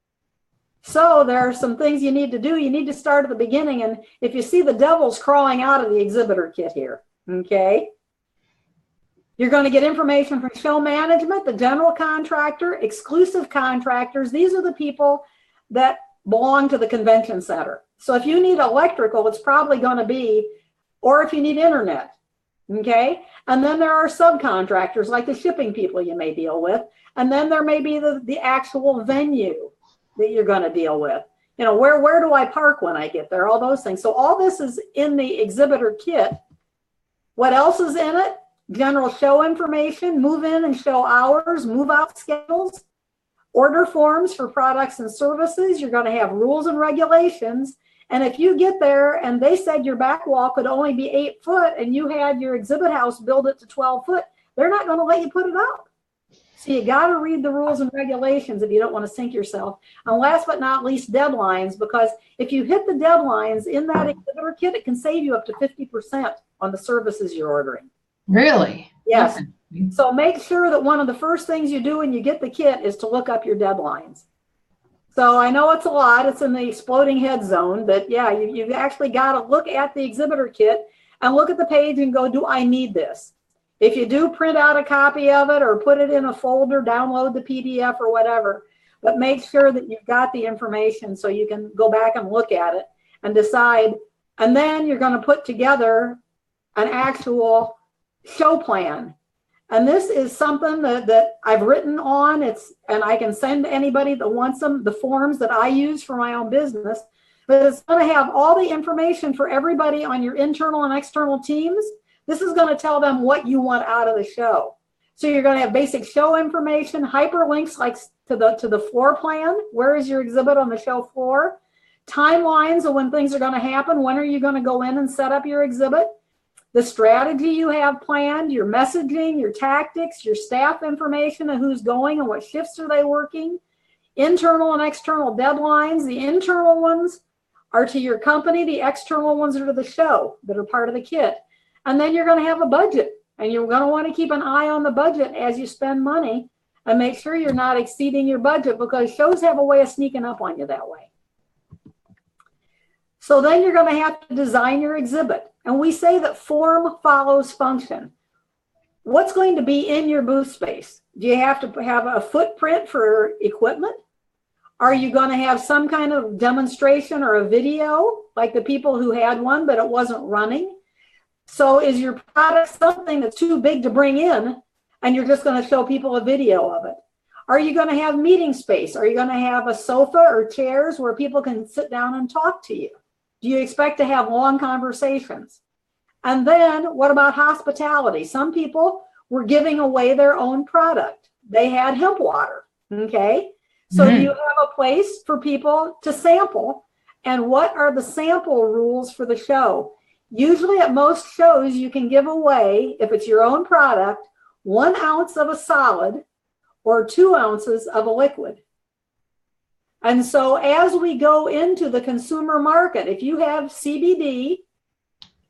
So there are some things you need to do. You need to start at the beginning. And if you see the devil's crawling out of the exhibitor kit here, okay, you're going to get information from show management, the general contractor, exclusive contractors. These are the people that belong to the convention center. So if you need electrical, it's probably going to be, or if you need internet, okay? And then there are subcontractors like the shipping people you may deal with. And then there may be the actual venue that you're going to deal with. You know, where do I park when I get there? All those things. So all this is in the exhibitor kit. What else is in it? General show information, move in and show hours, move out schedules, order forms for products and services. You're going to have rules and regulations. And if you get there and they said your back wall could only be 8 foot and you had your exhibit house build it to 12 foot, they're not going to let you put it up. So you got to read the rules and regulations if you don't want to sink yourself. And last but not least, deadlines, because if you hit the deadlines in that exhibitor kit, it can save you up to 50% on the services you're ordering.
Really?
Yes. So make sure that one of the first things you do when you get the kit is to look up your deadlines. So I know it's a lot. It's in the exploding head zone, but yeah, you've actually got to look at the exhibitor kit and look at the page and go, do I need this? If you do, print out a copy of it or put it in a folder, download the PDF or whatever, but make sure that you've got the information so you can go back and look at it and decide. And then you're going to put together an actual show plan. And this is something that I've written on. And I can send to anybody that wants them, the forms that I use for my own business. But it's going to have all the information for everybody on your internal and external teams. This is going to tell them what you want out of the show. So you're going to have basic show information, hyperlinks like to the floor plan. Where is your exhibit on the show floor? Timelines of when things are going to happen. When are you going to go in and set up your exhibit? The strategy you have planned, your messaging, your tactics, your staff information of who's going and what shifts are they working. Internal and external deadlines. The internal ones are to your company. The external ones are to the show that are part of the kit. And then you're going to have a budget, and you're going to want to keep an eye on the budget as you spend money and make sure you're not exceeding your budget, because shows have a way of sneaking up on you that way. So then you're going to have to design your exhibit. And we say that form follows function. What's going to be in your booth space? Do you have to have a footprint for equipment? Are you going to have some kind of demonstration or a video like the people who had one, but it wasn't running? So is your product something that's too big to bring in and you're just going to show people a video of it? Are you going to have meeting space? Are you going to have a sofa or chairs where people can sit down and talk to you? Do you expect to have long conversations? And then what about hospitality? Some people were giving away their own product. They had hemp water, okay? So do you have a place for people to sample? And what are the sample rules for the show? Usually at most shows, you can give away, if it's your own product, 1 ounce of a solid or 2 ounces of a liquid. And so as we go into the consumer market, if you have CBD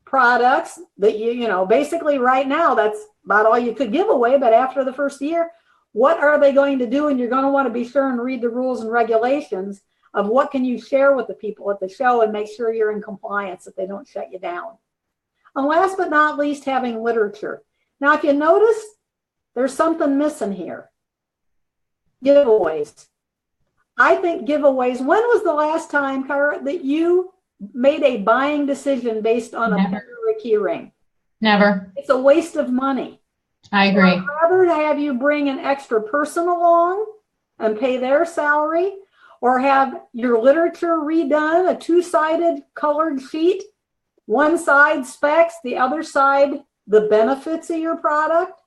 products that you know, basically right now, that's about all you could give away. But after the first year, what are they going to do? And you're going to want to be sure and read the rules and regulations of what can you share with the people at the show and make sure you're in compliance, that they don't shut you down. And last but not least, having literature. Now, if you notice, there's something missing here. Giveaways. I think giveaways, when was the last time, Cara, that you made a buying decision based on a pen or a key ring?
Never.
It's a waste of money.
I agree.
So I'd rather have you bring an extra person along and pay their salary, or have your literature redone, a 2-sided colored sheet, one side specs, the other side the benefits of your product.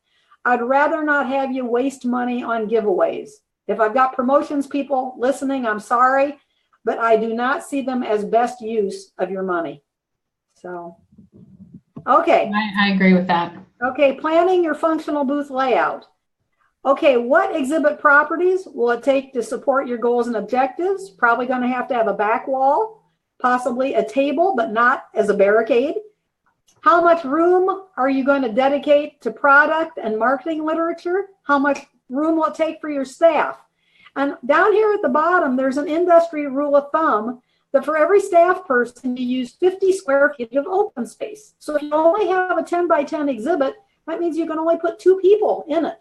I'd rather not have you waste money on giveaways. If I've got promotions people listening, I'm sorry, but I do not see them as best use of your money. So, okay.
I agree with that.
Okay, planning your functional booth layout. Okay, what exhibit properties will it take to support your goals and objectives? Probably going to have a back wall, possibly a table, but not as a barricade. How much room are you going to dedicate to product and marketing literature? How much room will it take for your staff? And down here at the bottom, there's an industry rule of thumb that for every staff person, you use 50 square feet of open space. So if you only have a 10 by 10 exhibit, that means you can only put 2 people in it.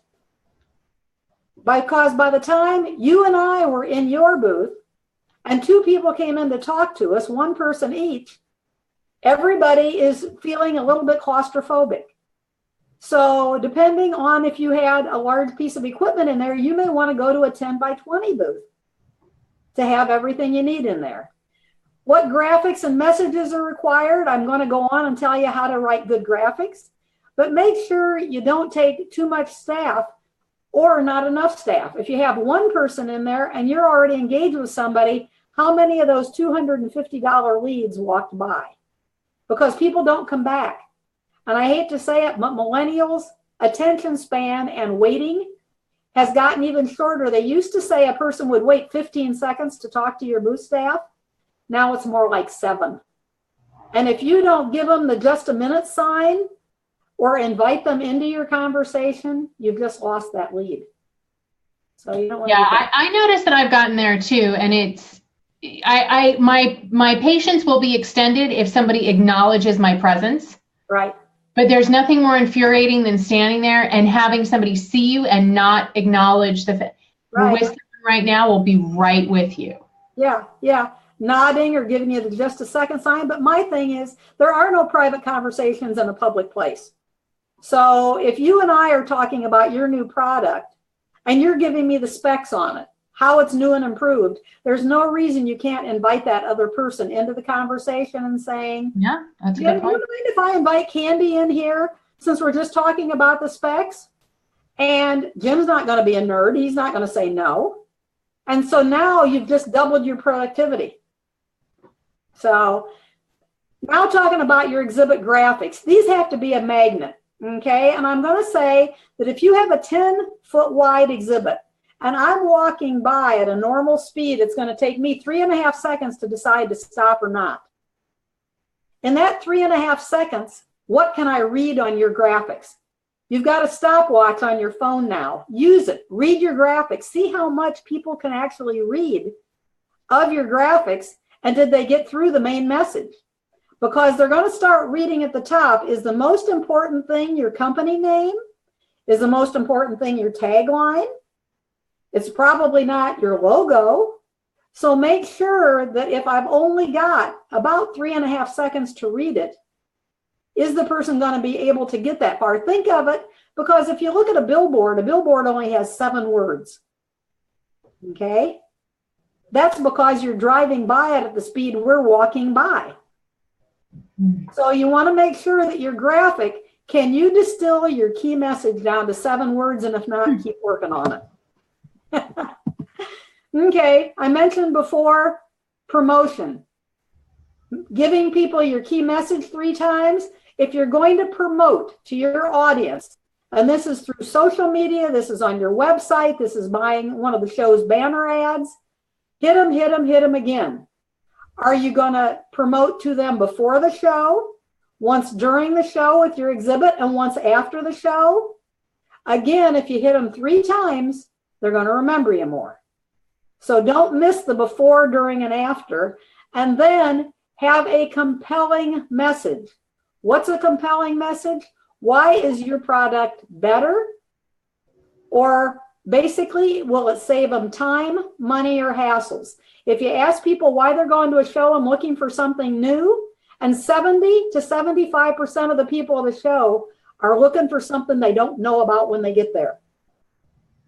Because by the time you and I were in your booth and 2 people came in to talk to us, 1 person each, everybody is feeling a little bit claustrophobic. So depending on if you had a large piece of equipment in there, you may want to go to a 10 by 20 booth to have everything you need in there. What graphics and messages are required? I'm going to go on and tell you how to write good graphics, but make sure you don't take too much staff or not enough staff. If you have 1 person in there and you're already engaged with somebody, how many of those $250 leads walked by? Because people don't come back. And I hate to say it, but millennials' attention span and waiting has gotten even shorter. They used to say a person would wait 15 seconds to talk to your booth staff. Now it's more like 7. And if you don't give them the just a minute sign or invite them into your conversation, you've just lost that lead. So you don't want to.
Yeah, I noticed that I've gotten there too, and it's my patience will be extended if somebody acknowledges my presence.
Right.
But there's nothing more infuriating than standing there and having somebody see you and not acknowledge the
right.
With right now will be right with you.
Yeah, yeah. Nodding or giving you the just a second sign. But my thing is, there are no private conversations in a public place. So if you and I are talking about your new product and you're giving me the specs on it, how it's new and improved, there's no reason you can't invite that other person into the conversation and saying,
yeah, that's a good point.
Do you mind if I invite Candy in here since we're just talking about the specs? And Jim's not going to be a nerd. He's not going to say no. And so now you've just doubled your productivity. So now talking about your exhibit graphics, these have to be a magnet. Okay, and I'm going to say that if you have a 10-foot wide exhibit and I'm walking by at a normal speed, it's going to take me 3.5 seconds to decide to stop or not. In that 3.5 seconds, what can I read on your graphics? You've got a stopwatch on your phone now. Use it. Read your graphics. See how much people can actually read of your graphics, and did they get through the main message? Because they're going to start reading at the top. Is the most important thing your company name? Is the most important thing your tagline? It's probably not your logo. So make sure that if I've only got about 3.5 seconds to read it, is the person going to be able to get that far? Think of it, because if you look at a billboard only has 7 words. Okay? That's because you're driving by it at the speed we're walking by. So you want to make sure that your graphic, can you distill your key message down to 7 words? And if not, keep working on it. Okay, I mentioned before promotion. Giving people your key message 3 times. If you're going to promote to your audience, and this is through social media, this is on your website, this is buying one of the show's banner ads, hit them, hit them, hit them again. Are you going to promote to them before the show, once during the show with your exhibit, and once after the show? Again, if you hit them 3 times, they're going to remember you more. So don't miss the before, during, and after. And then have a compelling message. What's a compelling message? Why is your product better? Or basically, will it save them time, money, or hassles? If you ask people why they're going to a show and looking for something new, and 70 to 75% of the people at the show are looking for something they don't know about when they get there.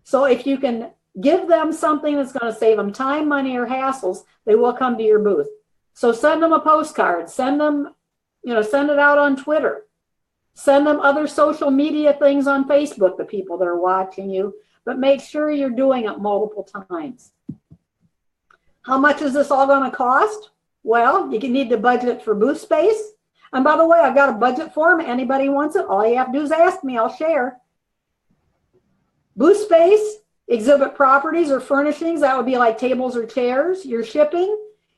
So if you can give them something that's going to save them time, money, or hassles, they will come to your booth. So send them a postcard, send them, send it out on Twitter, send them other social media things on Facebook, the people that are watching you, but make sure you're doing it multiple times. How much is this all going to cost? Well, you need to budget for booth space. And by the way, I've got a budget form. Anybody wants it, all you have to do is ask me, I'll share. Booth space, exhibit properties or furnishings, that would be like tables or chairs. Your shipping,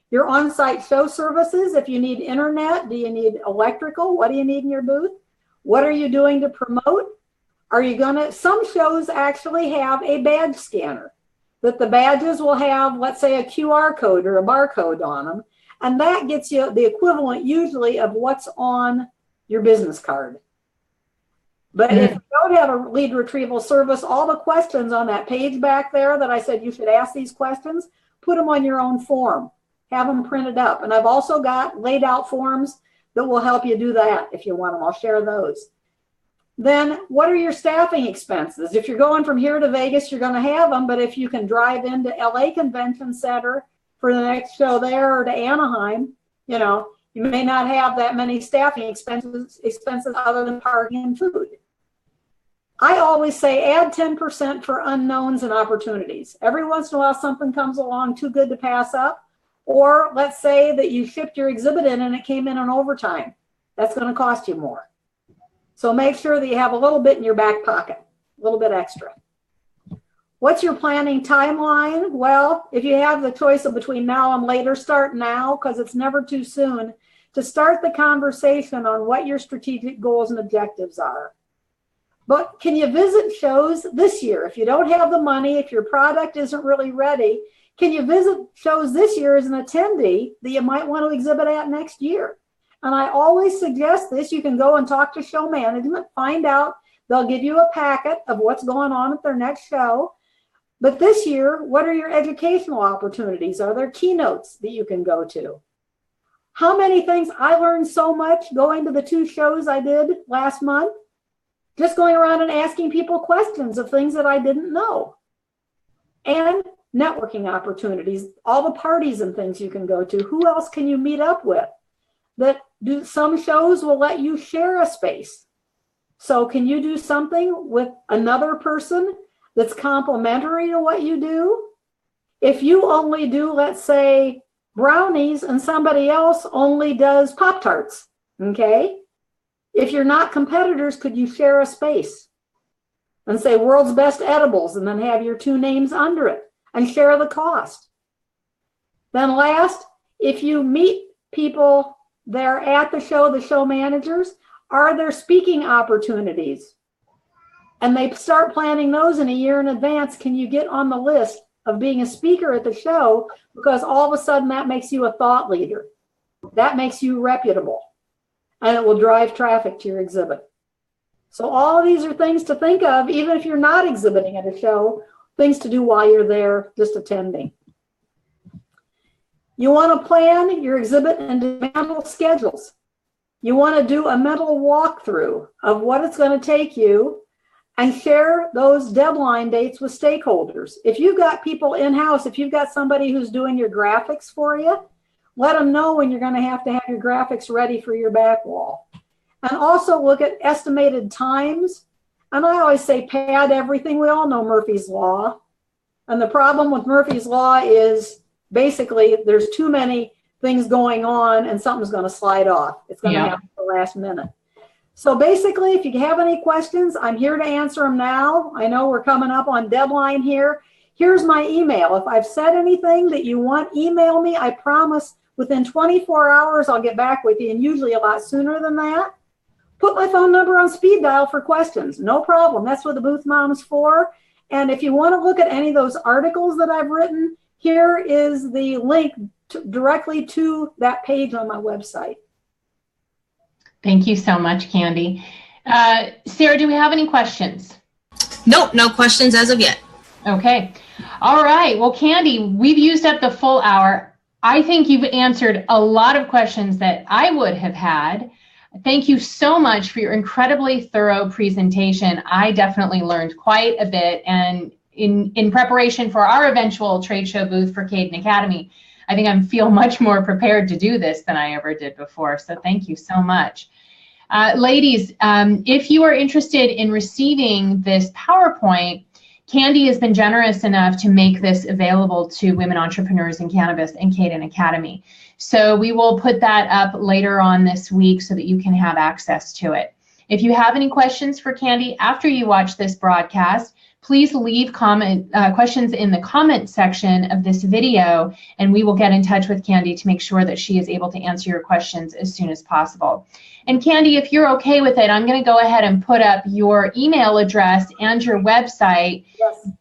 your on-site show services. If you need internet, do you need electrical? What do you need in your booth? What are you doing to promote? Are you gonna, some shows actually have a badge scanner, that the badges will have, let's say, a QR code or a barcode on them. And that gets you the equivalent usually of what's on your business card. But if you don't have a lead retrieval service, all the questions on that page back there that I said you should ask these questions, put them on your own form. Have them printed up. And I've also got laid out forms that will help you do that if you want them. I'll share those. Then what are your staffing expenses? If you're going from here to Vegas, you're going to have them. But if you can drive into LA Convention Center for the next show there, or to Anaheim, you know, you may not have that many staffing expenses other than parking and food. I always say add 10% for unknowns and opportunities. Every once in a while, something comes along too good to pass up. Or let's say that you shipped your exhibit in and it came in on overtime. That's going to cost you more. So make sure that you have a little bit in your back pocket, a little bit extra. What's your planning timeline? Well, if you have the choice of between now and later, start now, because it's never too soon to start the conversation on what your strategic goals and objectives are. But can you visit shows this year? If you don't have the money, if your product isn't really ready, can you visit shows this year as an attendee that you might want to exhibit at next year? And I always suggest this. You can go and talk to show management, find out. They'll give you a packet of what's going on at their next show. But this year, what are your educational opportunities? Are there keynotes that you can go to? How many things? I learned so much going to the 2 shows I did last month, just going around and asking people questions of things that I didn't know. And networking opportunities, all the parties and things you can go to. Who else can you meet up with? That do, some shows will let you share a space. So can you do something with another person that's complementary to what you do? If you only do, let's say, brownies and somebody else only does Pop-Tarts, okay? If you're not competitors, could you share a space and say world's best edibles and then have your 2 names under it and share the cost? Then last, if you meet people there at the show managers, are there speaking opportunities? And they start planning those in a year in advance. Can you get on the list of being a speaker at the show? Because all of a sudden that makes you a thought leader. That makes you reputable. And it will drive traffic to your exhibit. So all of these are things to think of, even if you're not exhibiting at a show, things to do while you're there just attending. You want to plan your exhibit and mental schedules. You want to do a mental walkthrough of what it's going to take you and share those deadline dates with stakeholders. If you've got people in-house, if you've got somebody who's doing your graphics for you, let them know when you're going to have your graphics ready for your back wall. And also look at estimated times. And I always say pad everything. We all know Murphy's Law. And the problem with Murphy's Law is basically there's too many things going on and something's going to slide off. It's going to happen at the last minute. So basically, if you have any questions, I'm here to answer them now. I know we're coming up on deadline here. Here's my email. If I've said anything that you want, email me. I promise within 24 hours, I'll get back with you, and usually a lot sooner than that. Put my phone number on speed dial for questions. No problem. That's what the Booth Mom's for. And if you want to look at any of those articles that I've written, here is the link directly to that page on my website.
Thank you so much, Candy. Sarah, do we have any questions?
Nope, no questions as of yet.
Okay. All right. Well, Candy, we've used up the full hour. I think you've answered a lot of questions that I would have had. Thank you so much for your incredibly thorough presentation. I definitely learned quite a bit, and in preparation for our eventual trade show booth for Caden Academy, I think I feel much more prepared to do this than I ever did before. So thank you so much. Ladies, if you are interested in receiving this PowerPoint, Candy has been generous enough to make this available to women entrepreneurs in cannabis and Caden Academy. So we will put that up later on this week so that you can have access to it. If you have any questions for Candy after you watch this broadcast, please leave questions in the comment section of this video, and we will get in touch with Candy to make sure that she is able to answer your questions as soon as possible. And Candy, if you're okay with it, I'm going to go ahead and put up your email address and your website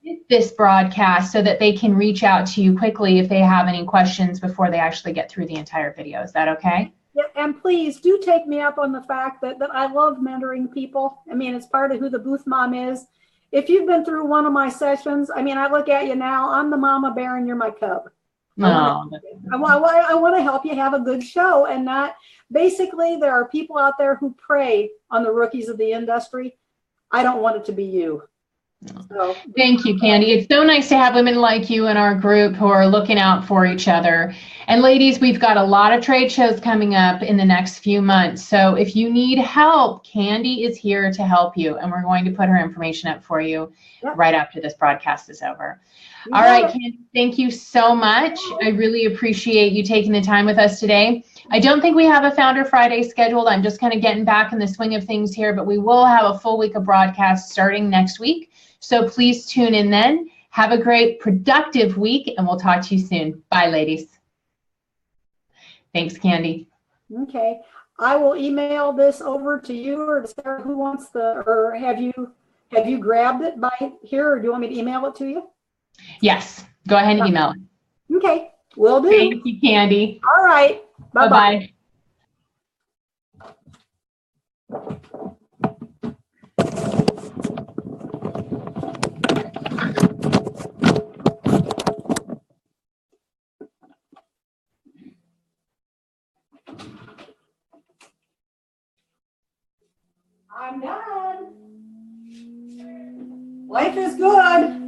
with this broadcast so that they can reach out to you quickly if they have any questions before they actually get through the entire video. Is that okay?
Yeah, and please do take me up on the fact that I love mentoring people. I mean, it's part of who the booth mom is. If you've been through one of my sessions, I mean, I look at you now, I'm the mama bear and you're my cub. I want to help you have a good show, and not, basically, there are people out there who prey on the rookies of the industry. I don't want it to be you. So,
thank you, Candy. It's so nice to have women like you in our group who are looking out for each other. And ladies, we've got a lot of trade shows coming up in the next few months. So if you need help, Candy is here to help you. And we're going to put her information up for you right after this broadcast is over. All right, Candy, thank you so much. I really appreciate you taking the time with us today. I don't think we have a Founder Friday scheduled. I'm just kind of getting back in the swing of things here, but we will have a full week of broadcasts starting next week. So please tune in then. Have a great, productive week, and we'll talk to you soon. Bye, ladies. Thanks, Candy.
Okay. I will email this over to you, or to Sarah, who wants or have you grabbed it by here, or do you want me to email it to you?
Yes. Go ahead and email it.
Okay. Will do.
Thank you, Candy.
All right. Bye-bye.
Bye-bye.
I'm done. Life is good.